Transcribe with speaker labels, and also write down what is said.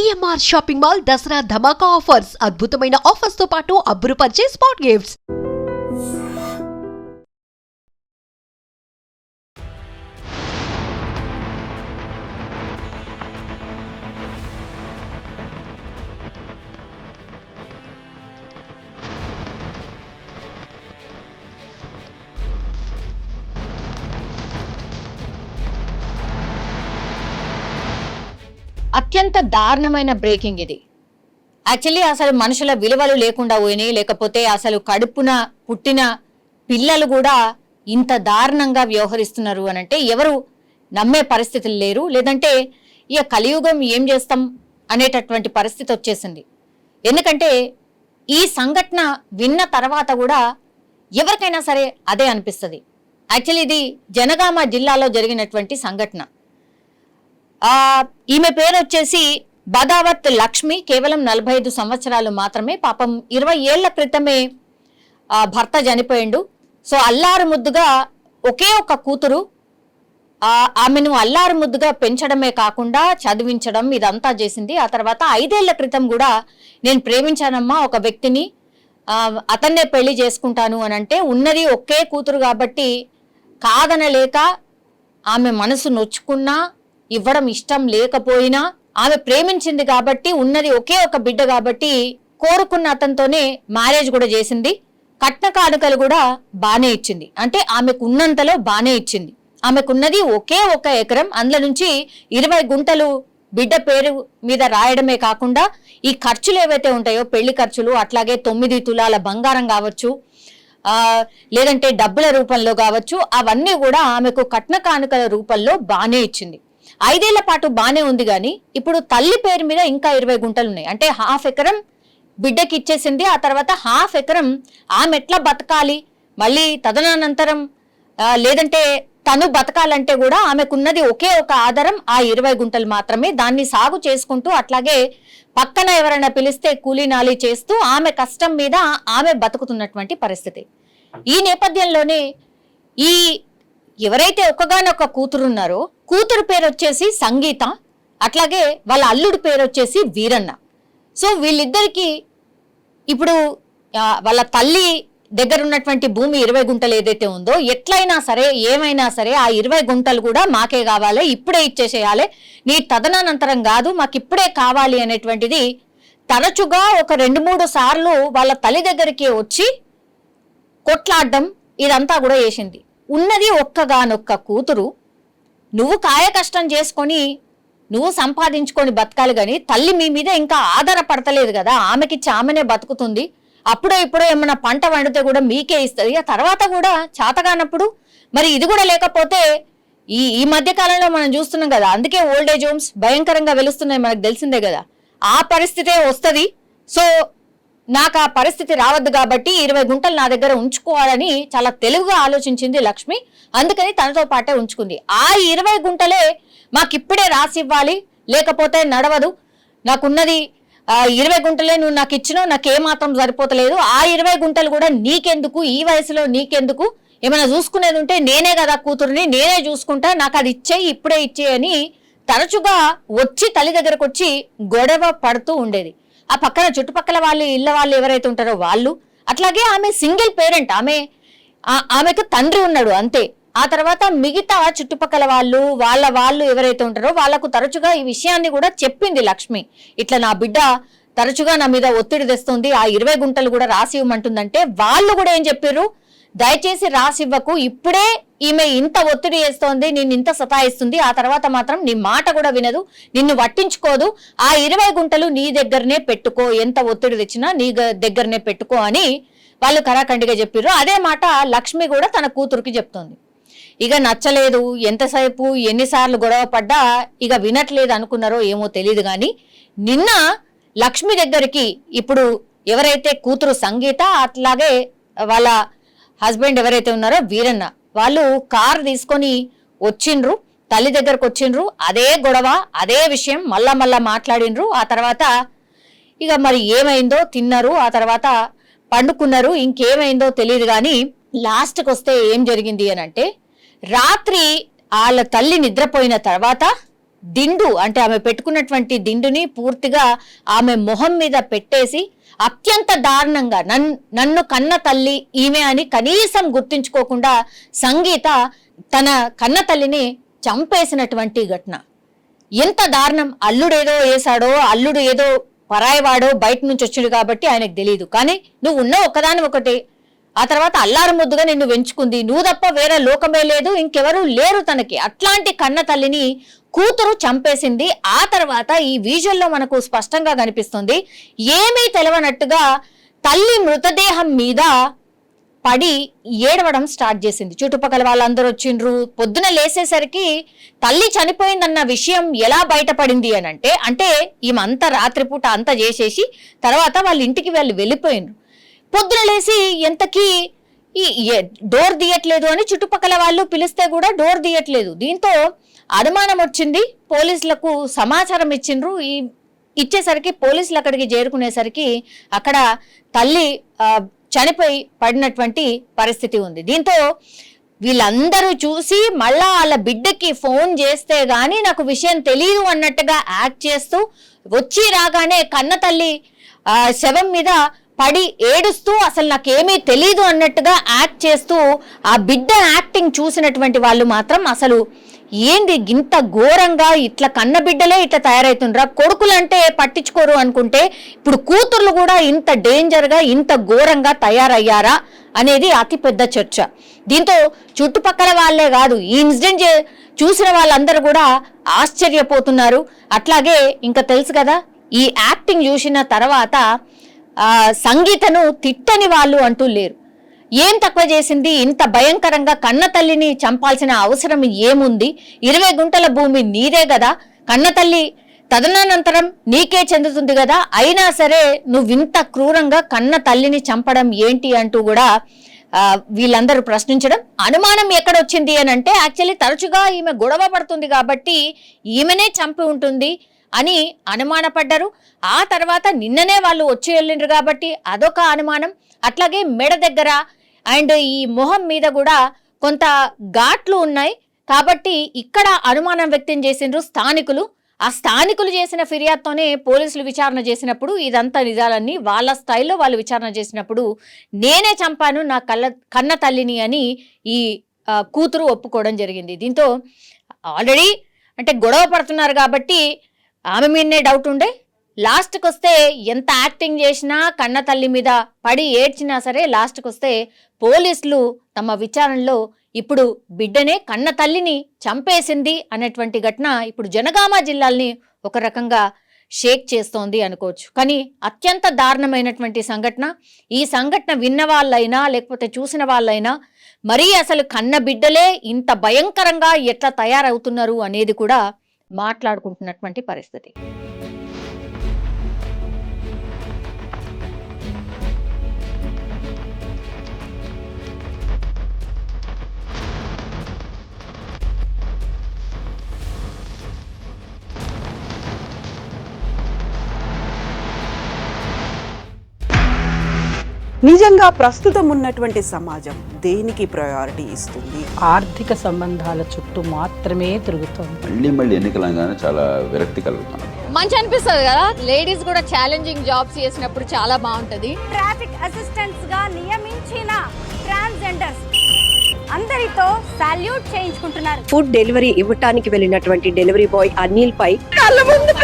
Speaker 1: CMR shopping mall Dasara ధమాకా offers అద్భుతమైన offers తో పాటు అబ్బురుపరిచే స్పాట్ గిఫ్ట్స్.
Speaker 2: అత్యంత దారుణమైన బ్రేకింగ్ ఇది. యాక్చువల్లీ అసలు మనుషుల విలువలు లేకుండా పోయినాయి, లేకపోతే అసలు కడుపున పుట్టిన పిల్లలు కూడా ఇంత దారుణంగా వ్యవహరిస్తున్నారు అని అంటే ఎవరు నమ్మే పరిస్థితులు లేరు. లేదంటే ఇక కలియుగం ఏం చేస్తాం అనేటటువంటి పరిస్థితి వచ్చేసింది. ఎందుకంటే ఈ సంఘటన విన్న తర్వాత కూడా ఎవరికైనా సరే అదే అనిపిస్తుంది. యాక్చువల్లీ ఇది జనగామ జిల్లాలో జరిగినటువంటి సంఘటన. ఈమె పేరు వచ్చేసి బదావత్ లక్ష్మి. కేవలం 45 సంవత్సరాలు మాత్రమే. పాపం 20 ఏళ్ల క్రితమే భర్త చనిపోయిండు. సో అల్లారు ముద్దుగా ఒకే ఒక కూతురు. ఆమెను అల్లారు ముద్దుగా పెంచడమే కాకుండా చదివించడం ఇదంతా చేసింది. ఆ తర్వాత 5 ఏళ్ల క్రితం కూడా నేను ప్రేమించానమ్మా ఒక వ్యక్తిని, అతన్నే పెళ్లి చేసుకుంటాను అని అంటే ఉన్నది ఒకే కూతురు కాబట్టి కాదనలేక ఆమె మనసు నొచ్చుకున్నా ఇవ్వడం ఇష్టం లేకపోయినా ఆమె ప్రేమించింది కాబట్టి ఉన్నది ఒకే ఒక బిడ్డ కాబట్టి కోరుకున్న అతనితోనే మ్యారేజ్ కూడా చేసింది. కట్న కానుకలు కూడా బానే ఇచ్చింది. అంటే ఆమెకు ఉన్నంతలో బానే ఇచ్చింది. ఆమెకున్నది ఒకే ఒక ఎకరం, అందులో నుంచి 20 గుంటలు బిడ్డ పేరు మీద రాయడమే కాకుండా ఈ ఖర్చులు ఏవైతే ఉంటాయో పెళ్లి ఖర్చులు, అట్లాగే 9 తులాల బంగారం కావచ్చు, లేదంటే డబ్బుల రూపంలో కావచ్చు, అవన్నీ కూడా ఆమెకు కట్న కానుకల రూపంలో బానే ఇచ్చింది. 5 ఏళ్ల పాటు బానే ఉంది. కానీ ఇప్పుడు తల్లి పేరు మీద ఇంకా 20 గుంటలు ఉన్నాయి. అంటే 1/2 ఎకరం బిడ్డకి ఇచ్చేసింది. ఆ తర్వాత 1/2 ఎకరం ఆమె ఎట్లా బతకాలి, మళ్ళీ తదనంతరం లేదంటే తను బతకాలంటే కూడా ఆమెకున్నది ఒకే ఒక ఆధారం ఆ 20 గుంటలు మాత్రమే. దాన్ని సాగు చేసుకుంటూ అట్లాగే పక్కన ఎవరైనా పిలిస్తే కూలీనాలి చేస్తూ ఆమె కష్టం మీద ఆమె బతుకుతున్నటువంటి పరిస్థితి. ఈ నేపథ్యంలోనే ఈ ఎవరైతే ఒక్కగానొక్క కూతురున్నారో కూతురు పేరు వచ్చేసి సంగీత, అట్లాగే వాళ్ళ అల్లుడి పేరు వచ్చేసి వీరన్న. సో వీళ్ళిద్దరికి ఇప్పుడు వాళ్ళ తల్లి దగ్గర ఉన్నటువంటి భూమి 20 గుంటలు ఏదైతే ఉందో ఎట్లయినా సరే ఏమైనా సరే ఆ 20 గుంటలు కూడా మాకే కావాలి, ఇప్పుడే ఇచ్చేసేయాలి, నీ తదనంతరం కాదు, మాకు ఇప్పుడే కావాలి అనేటువంటిది తరచుగా ఒక 2-3 సార్లు వాళ్ళ తల్లి దగ్గరికి వచ్చి కొట్లాడడం ఇదంతా కూడా చేసింది. ఉన్నది ఒక్కగానొక్క కూతురు, నువ్వు కాయ కష్టం చేసుకొని నువ్వు సంపాదించుకొని బతకాలి, కానీ తల్లి మీ మీద ఇంకా ఆధారపడతలేదు కదా, ఆమెకిచ్చి ఆమెనే బతుకుతుంది, అప్పుడో ఇప్పుడో ఏమన్నా పంట వండితే కూడా మీకే ఇస్తుంది, ఆ తర్వాత కూడా చేతగానప్పుడు మరి ఇది కూడా లేకపోతే ఈ మధ్య కాలంలో మనం చూస్తున్నాం కదా, అందుకే ఓల్డ్ ఏజ్ హోమ్స్ భయంకరంగా వెలుస్తున్నాయి, మనకు తెలిసిందే కదా, ఆ పరిస్థితే వస్తుంది. సో నాకు ఆ పరిస్థితి రావద్దు కాబట్టి 20 గుంటలు నా దగ్గర ఉంచుకోవాలని చాలా తెలివిగా ఆలోచించింది లక్ష్మి. అందుకని తనతో పాటే ఉంచుకుంది. ఆ 20 గుంటలే మాకిప్పుడే రాసి ఇవ్వాలి, లేకపోతే నడవదు, నాకున్నది 20 గుంటలే, నువ్వు నాకు ఇచ్చినావు, నాకేమాత్రం సరిపోతలేదు, ఆ 20 గుంటలు కూడా నీకెందుకు, ఈ వయసులో నీకెందుకు, ఏమైనా చూసుకునేది ఉంటే నేనే కదా కూతురుని, నేనే చూసుకుంటా, నాకు అది ఇచ్చేయి, ఇప్పుడే ఇచ్చేయని తరచుగా వచ్చి తల్లి దగ్గరకు వచ్చి గొడవ పడుతూ ఉండేది. ఆ పక్కన చుట్టుపక్కల వాళ్ళు ఇళ్ళ వాళ్ళు ఎవరైతే ఉంటారో వాళ్ళు, అట్లాగే ఆమె సింగిల్ పేరెంట్, ఆమెకు తండ్రి ఉన్నాడు అంతే. ఆ తర్వాత మిగతా చుట్టుపక్కల వాళ్ళు ఎవరైతే ఉంటారో వాళ్లకు తరచుగా ఈ విషయాన్ని కూడా చెప్పింది లక్ష్మి. ఇట్లా నా బిడ్డ తరచుగా నా మీద ఒత్తిడి తెస్తుంది, ఆ 20 గుంటలు కూడా రాసి ఇవ్వమంటుందంటే వాళ్ళు కూడా ఏం చెప్పారు, దయచేసి రాసి ఇవ్వకు, ఇప్పుడే ఈమె ఇంత ఒత్తిడి చేస్తోంది, నేను ఇంత సతాయిస్తుంది, ఆ తర్వాత మాత్రం నీ మాట కూడా వినదు, నిన్ను పట్టించుకోదు, ఆ 20 గుంటలు నీ దగ్గరనే పెట్టుకో, ఎంత ఒత్తిడి తెచ్చినా నీ దగ్గరనే పెట్టుకో అని వాళ్ళు కరాఖండిగా చెప్పారు. అదే మాట లక్ష్మి కూడా తన కూతురికి చెప్తోంది. ఇక నచ్చలేదు, ఎంతసేపు ఎన్నిసార్లు గొడవ పడ్డా ఇక వినట్లేదు అనుకున్నారో ఏమో తెలియదు. కానీ నిన్న లక్ష్మి దగ్గరికి ఇప్పుడు ఎవరైతే కూతురు సంగీత, అట్లాగే వాళ్ళ హస్బెండ్ ఎవరైతే ఉన్నారో వీరన్న, వాళ్ళు కారు తీసుకొని వచ్చిండ్రు, తల్లి దగ్గరకు వచ్చిండ్రు. అదే గొడవ, అదే విషయం మళ్ళా మాట్లాడిండ్రు. ఆ తర్వాత ఇక మరి ఏమైందో తిన్నారు, ఆ తర్వాత పండుకున్నారు, ఇంకేమైందో తెలియదు. కానీ లాస్ట్కి వస్తే ఏం జరిగింది అని అంటే, రాత్రి వాళ్ళ తల్లి నిద్రపోయిన తర్వాత దిండు అంటే ఆమె పెట్టుకున్నటువంటి దిండుని పూర్తిగా ఆమె మొహం మీద పెట్టేసి అత్యంత దారుణంగా నన్ను కన్న తల్లి ఈమె అని కనీసం గుర్తించుకోకుండా సంగీత తన కన్న తల్లిని చంపేసినటువంటి ఘటన. ఎంత దారుణం! అల్లుడేదో వేశాడో, అల్లుడు ఏదో పరాయివాడో బయట నుంచి వచ్చాడు కాబట్టి ఆయనకు తెలియదు. కానీ నువ్వు ఉన్న ఒక్కదాని ఒకటి, ఆ తర్వాత అల్లారు ముద్దుగా నిన్ను పెంచుకుంది, నువ్వు తప్ప వేరే లోకమే లేదు, ఇంకెవరూ లేరు తనకి. అట్లాంటి కన్న తల్లిని కూతురు చంపేసింది. ఆ తర్వాత ఈ విజువల్లో మనకు స్పష్టంగా కనిపిస్తుంది, ఏమీ తెలవనట్టుగా తల్లి మృతదేహం మీద పడి ఏడవడం స్టార్ట్ చేసింది. చుట్టుపక్కల వాళ్ళందరూ వచ్చిండ్రు. పొద్దున లేసేసరికి తల్లి చనిపోయిందన్న విషయం ఎలా బయటపడింది అని అంటే ఈమె అంతా రాత్రిపూట అంతా చేసేసి తర్వాత వాళ్ళ ఇంటికి వెళ్ళిపోయిండ్రు. పొద్దున లేసి ఎంతకీ డోర్ తీయట్లేదు అని చుట్టుపక్కల వాళ్ళు పిలిస్తే కూడా డోర్ తీయట్లేదు. దీంతో అనుమానం వచ్చింది. పోలీసులకు సమాచారం ఇచ్చిండ్రు. ఇచ్చేసరికి పోలీసులు అక్కడికి చేరుకునేసరికి అక్కడ తల్లి చనిపోయి పడినటువంటి పరిస్థితి ఉంది. దీంతో వీళ్ళందరూ చూసి మళ్ళా వాళ్ళ బిడ్డకి ఫోన్ చేస్తే గానీ నాకు విషయం తెలియదు అన్నట్టుగా యాక్ట్ చేస్తూ వచ్చి రాగానే కన్న తల్లి శవం మీద పడి ఏడుస్తూ అసలు నాకేమీ తెలీదు అన్నట్టుగా యాక్ట్ చేస్తూ ఆ బిడ్డ యాక్టింగ్ చూసినటువంటి వాళ్ళు మాత్రం అసలు ఏంది ఇంత ఘోరంగా, ఇట్లా కన్న బిడ్డలే ఇట్లా తయారవుతుండ్రా, కొడుకులంటే పట్టించుకోరు అనుకుంటే ఇప్పుడు కూతుర్లు కూడా ఇంత డేంజర్గా ఇంత ఘోరంగా తయారయ్యారా అనేది అతిపెద్ద చర్చ. దీంతో చుట్టుపక్కల వాళ్ళే కాదు, ఈ ఇన్సిడెంట్ చూసిన వాళ్ళందరూ కూడా ఆశ్చర్యపోతున్నారు. అట్లాగే ఇంకా తెలుసు కదా, ఈ యాక్టింగ్ చూసిన తర్వాత సంగీతను తిట్టని వాళ్ళు అంటూ లేరు. ఏం తక్కువ చేసింది? ఇంత భయంకరంగా కన్న తల్లిని చంపాల్సిన అవసరం ఏముంది? 20 గుంటల భూమి నీదే కదా, కన్న తల్లి తదనంతరం నీకే చెందుతుంది కదా, అయినా సరే నువ్వింత క్రూరంగా కన్న తల్లిని చంపడం ఏంటి అంటూ కూడా వీళ్ళందరూ ప్రశ్నించడం. అనుమానం ఎక్కడొచ్చింది అని అంటే యాక్చువల్లీ తరచుగా ఈమె గొడవ పడుతుంది కాబట్టి ఈమెనే చంపి ఉంటుంది అని అనుమానపడ్డారు. ఆ తర్వాత నిన్ననే వాళ్ళు వచ్చి వెళ్ళిండ్రు కాబట్టి అదొక అనుమానం. అట్లాగే మెడ దగ్గర అండ్ ఈ మొహం మీద కూడా కొంత ఘాట్లు ఉన్నాయి కాబట్టి ఇక్కడ అనుమానం వ్యక్తం చేసిండ్రు స్థానికులు. ఆ స్థానికులు చేసిన ఫిర్యాదుతోనే పోలీసులు విచారణ చేసినప్పుడు ఇదంతా నిజాలన్నీ వాళ్ళ స్టైల్లో వాళ్ళు విచారణ చేసినప్పుడు నేనే చంపాను నా కన్న తల్లిని అని ఈ కూతురు ఒప్పుకోవడం జరిగింది. దీంతో ఆల్రెడీ అంటే గొడవ పడుతున్నారు కాబట్టి ఆమె మీదనే డౌట్ ఉండే. లాస్ట్కి వస్తే ఎంత యాక్టింగ్ చేసినా కన్న తల్లి మీద పడి ఏడ్చినా సరే లాస్ట్కి వస్తే పోలీసులు తమ విచారణలో ఇప్పుడు బిడ్డనే కన్న తల్లిని చంపేసింది అనేటువంటి ఘటన ఇప్పుడు జనగామ జిల్లాల్ని ఒక రకంగా షేక్ చేస్తోంది అనుకోవచ్చు. కానీ అత్యంత దారుణమైనటువంటి సంఘటన. ఈ సంఘటన విన్న వాళ్ళైనా లేకపోతే చూసిన వాళ్ళైనా మరీ అసలు కన్న బిడ్డలే ఇంత భయంకరంగా ఎట్లా తయారవుతున్నారు అనేది కూడా మాట్లాడుకుంటున్నటువంటి పరిస్థితి.
Speaker 3: నిజంగా ప్రస్తుతం ఉన్నటువంటి సమాజం దేనికి ప్రయారిటీ ఇస్తుంది?
Speaker 4: ఆర్థిక సంబంధాల చుట్టూ మాత్రమే తిరుగుతుంది.
Speaker 5: మళ్ళీ ఎన్నికలంగానే చాలా విరక్తి కలుగుతాం.
Speaker 2: మంచి అనిపిస్తుంది కదా, లేడీస్ కూడా ఛాలెంజింగ్ జాబ్స్ చేసినప్పుడు చాలా బాగుంటది.
Speaker 6: ట్రాఫిక్ అసిస్టెంట్స్ గా నియమించిన ట్రాన్స్జెండర్స్ అందరితో సాల్యూట్ చేయించుకుంటున్నారు.
Speaker 7: ఫుడ్ డెలివరీ ఇవ్వటానికి వెళ్ళినటువంటి డెలివరీ బాయ్ అనిల్ పై
Speaker 3: కళ్ళ ముందు